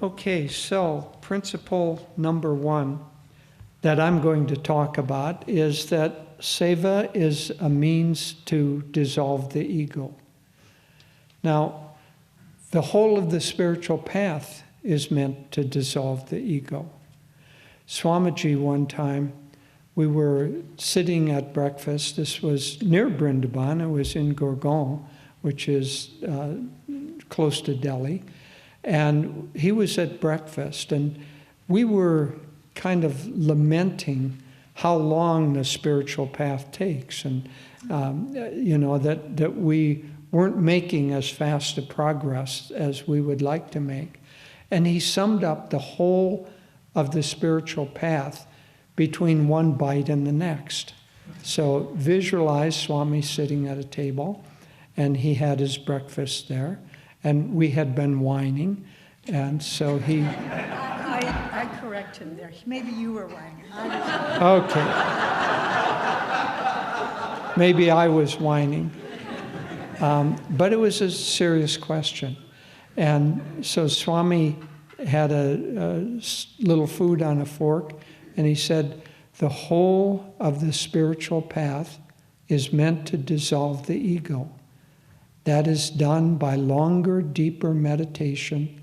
Okay, so principle number one that I'm going to talk about is that Seva is a means to dissolve the ego. Now, the whole of the spiritual path is meant to dissolve the ego. Swamiji, one time, we were sitting at breakfast. This was near Brindaban. It was in Gurgaon, which is close to Delhi. And he was at breakfast, and we were kind of lamenting how long the spiritual path takes, and that we weren't making as fast a progress as we would like to make. And he summed up the whole of the spiritual path between one bite and the next. So visualize Swami sitting at a table, and he had his breakfast there, and we had been whining, and so he... I correct him there. Maybe you were whining. Okay. Maybe I was whining. But it was a serious question. And so Swami had a little food on a fork, and he said, the whole of the spiritual path is meant to dissolve the ego. That is done by longer, deeper meditation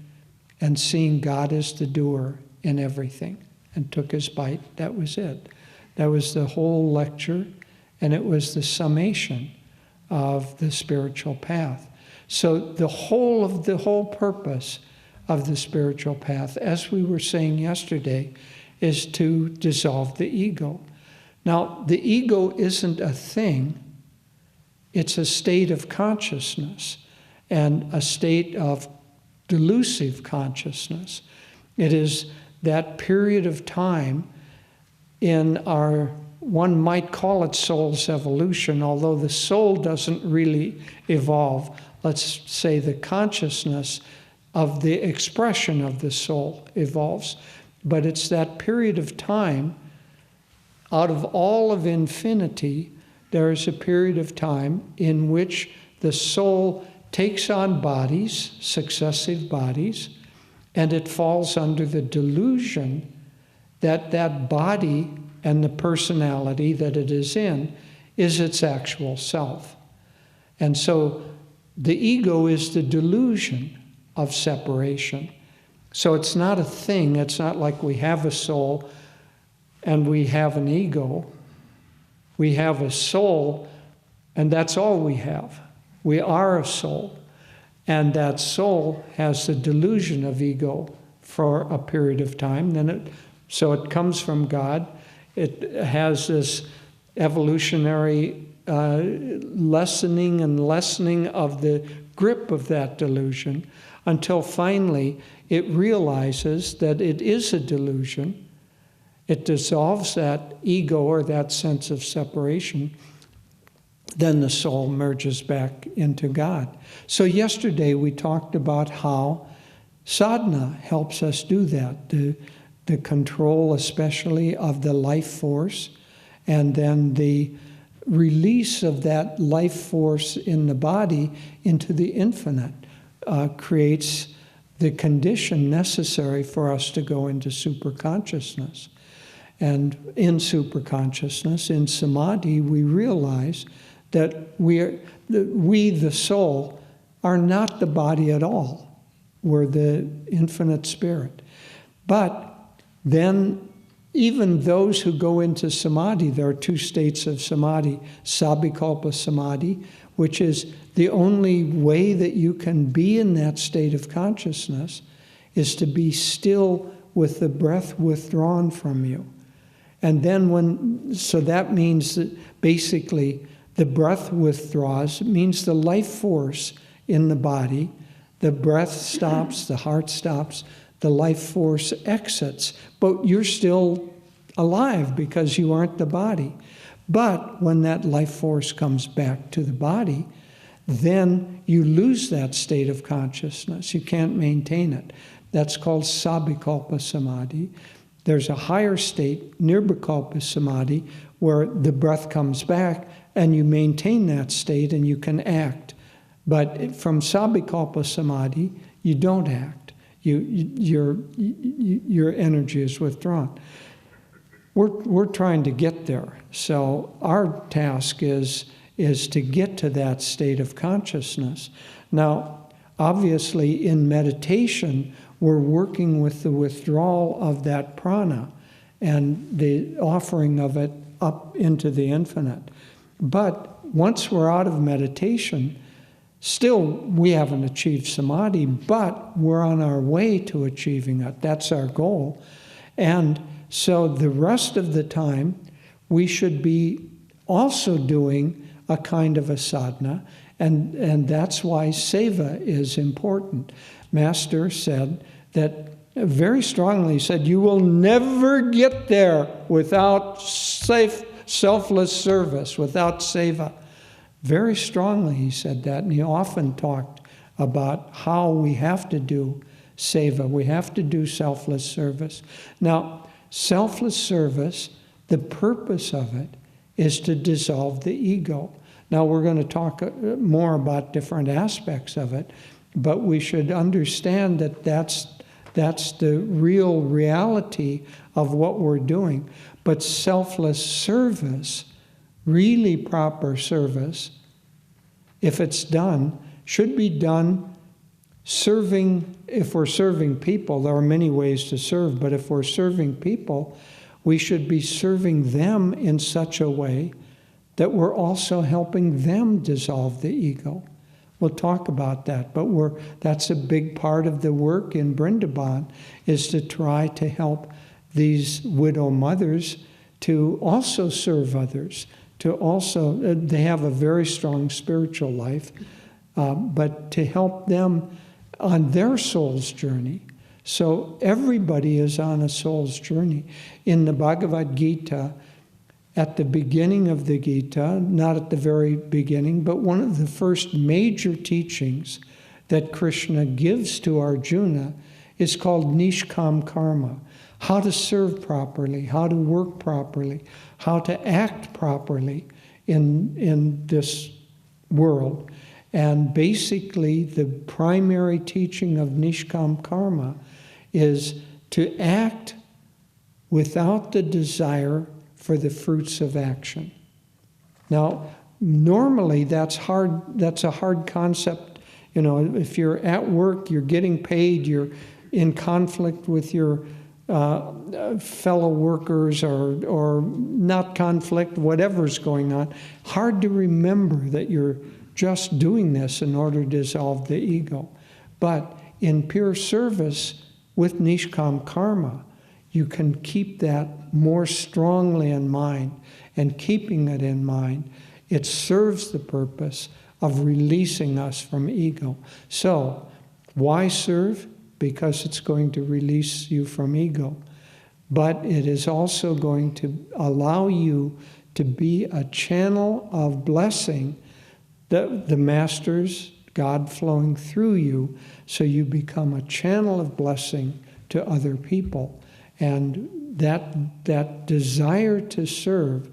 and seeing God as the doer in everything. And took his bite. That was it. That was the whole lecture, and it was the summation of the spiritual path. So the whole purpose of the spiritual path, as we were saying yesterday, is to dissolve the ego. Now, the ego isn't a thing. It's a state of consciousness and a state of delusive consciousness. It is that period of time in our, one might call it soul's evolution, although the soul doesn't really evolve. Let's say the consciousness of the expression of the soul evolves. But it's that period of time, out of all of infinity, there is a period of time in which the soul takes on bodies, successive bodies, and it falls under the delusion that that body and the personality that it is in is its actual self. And so the ego is the delusion of separation. So it's not a thing. It's not like we have a soul and we have an ego. We have a soul, and that's all we have. We are a soul. And that soul has the delusion of ego for a period of time. So it comes from God. It has this evolutionary lessening and lessening of the grip of that delusion until finally it realizes that it is a delusion. It dissolves that ego or that sense of separation. Then the soul merges back into God. So yesterday we talked about how sadhana helps us do that, the control especially of the life force, and then the release of that life force in the body into the infinite creates the condition necessary for us to go into superconsciousness. And in superconsciousness, in samadhi, we realize that we, the soul, are not the body at all. We're the infinite spirit. But then, even those who go into samadhi, there are two states of samadhi. Sabhikalpa samadhi, which is the only way that you can be in that state of consciousness, is to be still with the breath withdrawn from you. And then so that means that basically the breath withdraws. It means the life force in the body, the breath stops, the heart stops, the life force exits. But you're still alive because you aren't the body. But when that life force comes back to the body, then you lose that state of consciousness. You can't maintain it. That's called Sabhikalpa samadhi. There's a higher state, Nirvikalpa samadhi, where the breath comes back and you maintain that state and you can act. But from Sabhikalpa samadhi, you don't act. your energy is withdrawn. We're trying to get there. So our task is to get to that state of consciousness. Now, obviously, in meditation, we're working with the withdrawal of that prana and the offering of it up into the infinite. But once we're out of meditation, still we haven't achieved samadhi, but we're on our way to achieving it. That's our goal. And so the rest of the time, we should be also doing a kind of a sadhana, and that's why seva is important. Master said that, very strongly said, you will never get there without selfless service, without seva. Very strongly he said that, and he often talked about how we have to do seva, we have to do selfless service. Now, selfless service, the purpose of it is to dissolve the ego. Now, we're going to talk more about different aspects of it, but we should understand that that's the real reality of what we're doing. But selfless service, really proper service, if it's done, should be done serving. If we're serving people, there are many ways to serve, but if we're serving people, we should be serving them in such a way that we're also helping them dissolve the ego. We'll talk about that, but that's a big part of the work in Vrindavan, is to try to help these widow mothers to also serve others, to also, they have a very strong spiritual life, but to help them on their soul's journey. So everybody is on a soul's journey. In the Bhagavad Gita, at the beginning of the Gita, not at the very beginning, but one of the first major teachings that Krishna gives to Arjuna is called Nishkam Karma. How to serve properly, how to work properly, how to act properly in this world. And basically, the primary teaching of Nishkam Karma is to act without the desire for the fruits of action. Now, normally that's hard. That's a hard concept. You know, if you're at work, you're getting paid, you're in conflict with your fellow workers or not conflict, whatever's going on, hard to remember that you're just doing this in order to dissolve the ego. But in pure service with Nishkam Karma, you can keep that more strongly in mind, and keeping it in mind, it serves the purpose of releasing us from ego. So, why serve? Because it's going to release you from ego. But it is also going to allow you to be a channel of blessing, the Masters, God flowing through you, so you become a channel of blessing to other people. And that desire to serve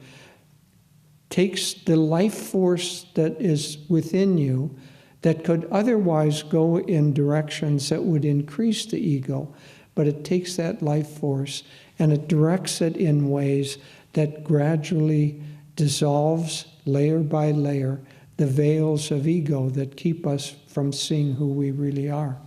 takes the life force that is within you that could otherwise go in directions that would increase the ego, but it takes that life force and it directs it in ways that gradually dissolves, layer by layer, the veils of ego that keep us from seeing who we really are.